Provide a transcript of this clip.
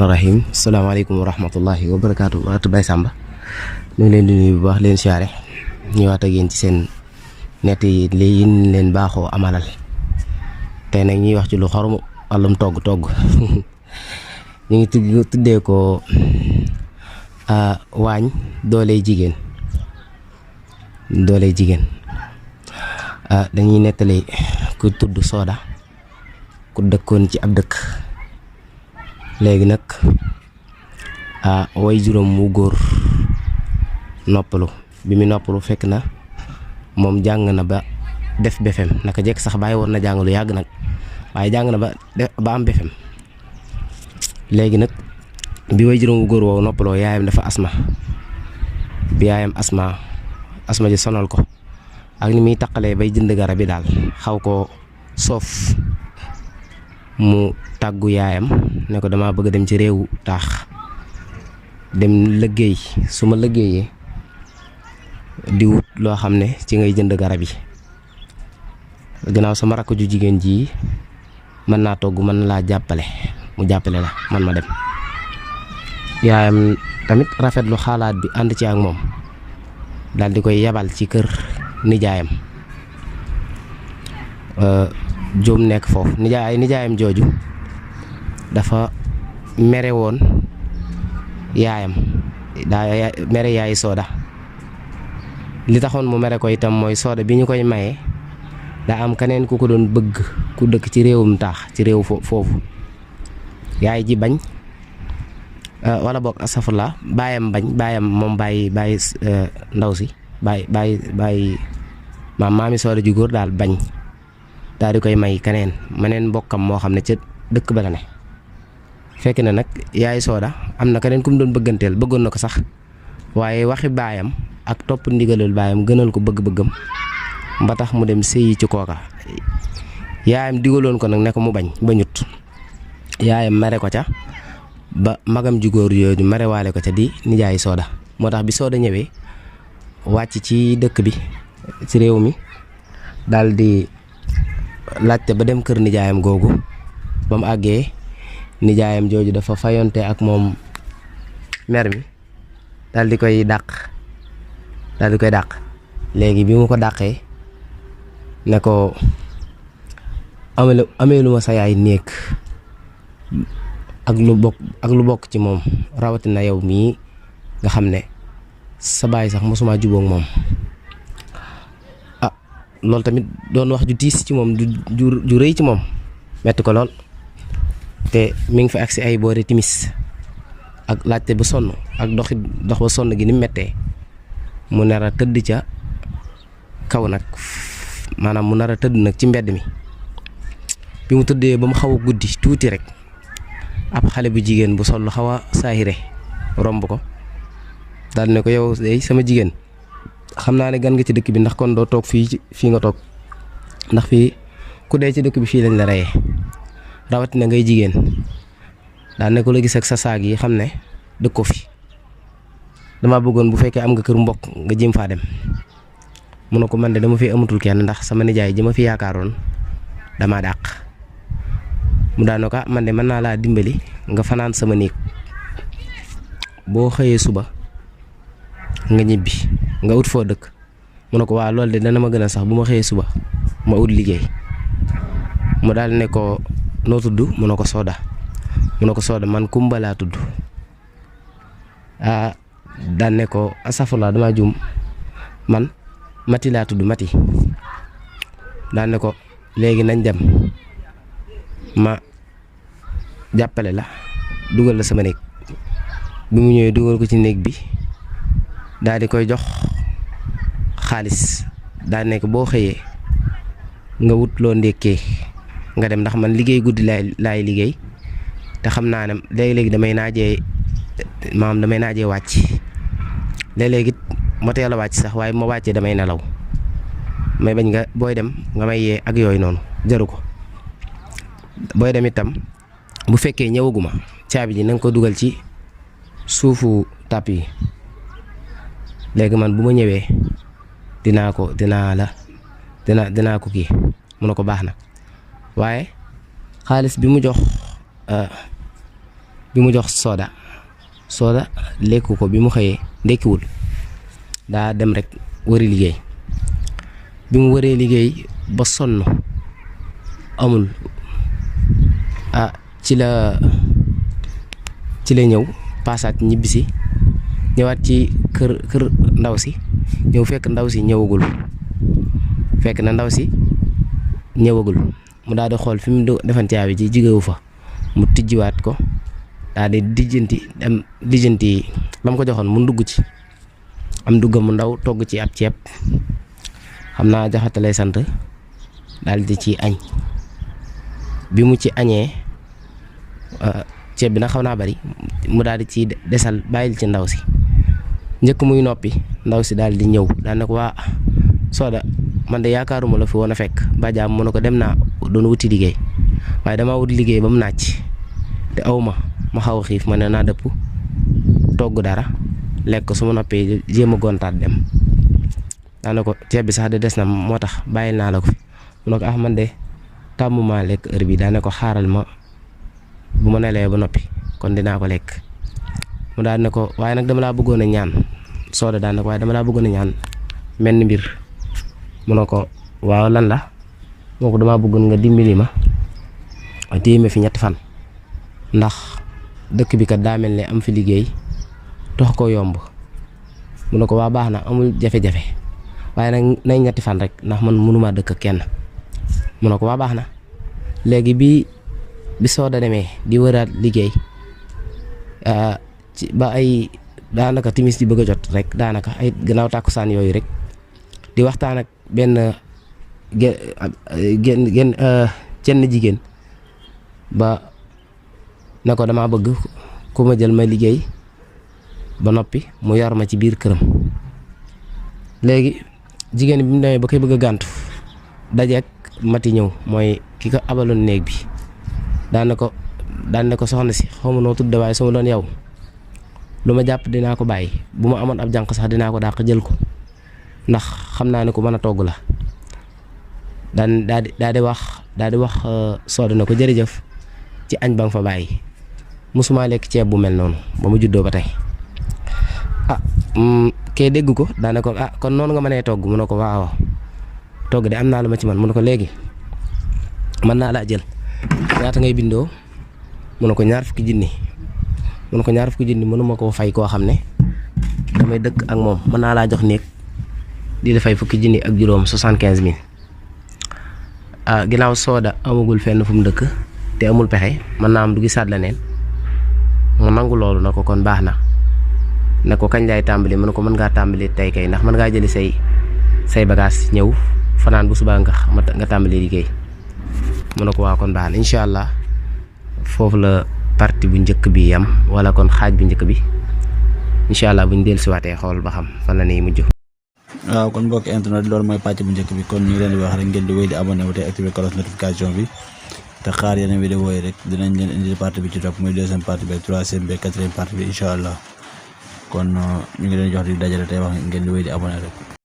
rahim assalamualaikum warahmatullahi wabarakatuh waatu Baye Samba ñu ngi leen di nuyu bu baax leen siyaare ñëwaat ak yéen ci seen net yi li leen baaxoo amalal tey nag ñuy wax ci lu xormu wàllum togg ñu ngi tuddee ko waañ dooley jigéen dañuy nettali ku tudd Sooda ku dëkkoon ci ab dëkk léegi nag way juróom mu góor noppalu bi mu noppalu fekk na moom jàng na ba def BFEM naka jekk sax bàyyi woon na jàng lu yàgg nag waaye jàng na ba am BFEM léegi nag bi way juróom mu góor woowu noppaloo yaayam dafa asma bi yaayam asma ji sonal ko ak ni muy taqalee bay jënd garab yi daal xaw ko soof mu tàggu yaayam ne ko dama bëgg dem ci réewu taax dem liggéey su ma liggéeyee di wut loo xam ne ci ngay jënd garab yi gannaaw sama rakk ju jigéen ji mën naa togg mën na laa jàppale mu jàppale la man ma dem yaayam tamit rafetlu xalaat bi ànd ci ak moom daal di koy yabal ci kër nijaayam Joom nekk foofu nijaayam jooju dafa mere woon yaayam daa mere yaayi Sooda li taxoon mu mere ko itam mooy Sooda bi ñu koy maye daa am keneen ku ko doon bëgg ku dëkk ci réewum taax ci réew foofu yaay ji bañ wala boog asafurla baayam moom bàyyi ndaw si bàyyi maami Sooda ju góor daal bañ daal di koy may maneen mbokkam moo xam ne ca dëkk ba la ne fekk na nag yaay Sooda am na keneen ku mu doon bëgganteel bëggoon na ko sax waaye waxi baayam ak topp ndigalul baayam gënal ko bëgg-bëggam ba tax mu dem sëyi ci kooka yaayam digaloon ko nag ne ko mu bañut yaayam mere ko ca ba magam ju góor yooyu merewaale ko ca di nijaay Sooda moo tax bi Sooda ñëwee wàcc ci dëkk bi ci réew mi daal di laajte ba dem kër nijaayam googu ba mu àggee nijaayam jooju dafa fayonte ak moom mer mi daal di koy dàq léegi bi mu ko dàqee ne ko amee lu ma sa yaay néeg ak lu bokk ci moom rawatina yow mii nga xam ne sa baay sax mosuma jubóog moom loolu tamit doon wax ju tiis ci moom ju rëy ci moom metti ko lool te mi ngi fi agsi ay boori timis ak laajte ba sonn ak dox ba sonn gi ni mettee mu nar a tëdd ca kaw nag maanaam mu nar a tëdd nag ci mbedd mi bi mu tëddee ba mu xaw a guddi tuuti rek ab xale bu jigéen bu sol lu xaw a saahire romb ko daal ne ko yow day sama jigéen xam naa ne gan nga ci dëkk bi ndax kon doo toog fii nga toog ndax fii ku dee ci dëkk bi fii lañ la reyee rawatina ngay jigéen daan ne ko la gis ak sa saag yi xam ne dëkk ko fi dama bëggoon bu fekkee am nga kër mbokk nga jëm faa dem mu ne ko man de dama fi amatul kenn ndax sama nijaay ji ma fi yaakaaroon dama dàq mu daan ne ko man de mën naa laa dimbali nga fanaan sama néeg boo xëyee suba nga ñibbi nga ut foo dëkk mu ne ko waa loolu de dana ma gën a sax bu ma xëyee suba ma ut liggéey mu daal ne ko noo tudd mu ne ko Sooda man Kumba laa tudd daan ne ko asafurlaa dama juum man Mati laa tudd Mati daan ne ko léegi nañ dem ma jàppale la dugal la sama néeg bi mu ñëwee dugal ko ci néeg bi daal di koy jox xaalis daal nekk boo xëyee nga wut loo ndékkee nga dem ndax man liggéey guddi laay liggéey te xam naa ne léegi-léegi damay naajee wàcc léeg-léegi ma teel a wàcc sax waaye ma wàccee damay nelaw may bañ nga booy dem nga may yee ak yooyu noonu jaru ko booy dem itam bu fekkee ñëwaguma caabi ji na nga ko dugal ci suufu tàpp yi léegi man bu ma ñëwee dinaa ko kii mu ne ko baax na waaye xaalis bi mu jox bi mu jox Soda lekku ko bi mu xëyee ndekkiwul daa dem rek wëri liggéey bi mu wëree liggéey ba sonn amul ci la ñëw paasaat ñibbisi ñëwaat ci kër ndaw si ñëw fekk ndaw si ñëwagul mu daal di xool fi mu defan caabi ji jigewu fa mu tijjiwaat ko daal di lijjanti lam ko joxoon mu dugg ci am duggam mu ndaw togg ci ab ceeb xam naa Jaxate lay sant daal di ci añ bi mu ci añee ceeb bi nag xaw naa bari mu daal di ci desal bàyyil ci ndaw si njëkk muy noppi ndaw si daal di ñëw daal ne ko waa Soda man de yaakaaruma la fi woon a fekk bajaam mu ne ko dem naa doon wuti liggéey waaye damaa wuti liggéey ba mu nàcc te aw ma xaw a xiif ma ne naa dëpp togg dara lekk su ma noppee jéem a gontaat dem daane ko ceeb bi sax de des na moo tax bàyyil naa la ko fi mu ne ko man de tàmmuma lekk heure bi daane ko xaaral ma bu ma nelee ba noppi kon dinaa ko lekk mu daal ne ko waaye nag dama laa bëggoon a ñaan Soda daan ne ko waaye dama laa bëggoon a ñaan menn mbir mu ne ko waaw lan la moo ko damaa bëggoon nga dimbali ma téye fi 3 fan ndax dëkk bi kat daa mel ne am fi liggéey dox ko yomb mu ne ko waa baax na amul jafe-jafe waaye nag nay 3 fan rek ndax man mënuma dëkk ak kenn mu ne ko waa baax na léegi bi Soda demee di wëraat liggéey ba ay daanaka timis di bëgg a jot rek daanaka ay gannaaw tàkkusaan yooyu rek di waxtaan ak benn jenn jigéen ba ne ko dama bëgg ku ma jël ma liggéey ba noppi mu yor ma ci biir këram léegi jigéen bi mu demee ba koy bëgg a gàntu dajeek Mati ñëw mooy ki ko abaloon néeg bi daan ne ko soxna si xaw ma noo tudd waaye su ma doon yow lu ma jàpp dinaa ko bàyyi bu ma amoon ab jànq sax dinaa ko dàq jël ko ndax xam naa ne ko mën a togg la daal di wax Soda na ko jërëjëf ci añ ba nga fa bàyyi musuma lekk ceeb bu mel noonu ba mu juddoo ba tey kee dégg ko daane ko kon noonu nga mënee togg mu ne ko waaw togg de am naa lu ma ci man mu ne ko léegi mën naa laa jël ñaata ngay bindoo mu ne ko 20 junni mu ne ko 20 junni mënuma koo fay koo xam ne damay dëkk ak moom mën naa laa jox néeg di la fay 10 junni ak juróom 75 000 ginnaaw Soda amagul fenn fu mu dëkk te amul pexe mën naa am du gisaat la neen mu nangu loolu na ko kon baax na ne ko kañ laay tàmbali mu ne ko mën ngaa tàmbali tey kay ndax mën ngaa jëli say bagage ñëw fanaan bu subaa nga tàmbali liggéey mu ne ko waaw kon baax na incha allah foofu la partie bu njëkk bi yam wala kon xaaj bu njëkk bi incha allah buñ dellusiwaatee xool ba xam fan la ñuy mujj. waaw kon mbokk internet loolu mooy pàcc bu njëkk bi kon ñu ngi leen di wax rek ngeen di wéy di abonné wu te activer cloche notification bi te xaar yeneen vidéo yi rek dinañ leen indi partie bi ci topp muy 2e partie bi 3e bi 4e partie bi incha allah kon ñu ngi leen jox di dajale tey wax ngeen di wéy di abonné rek.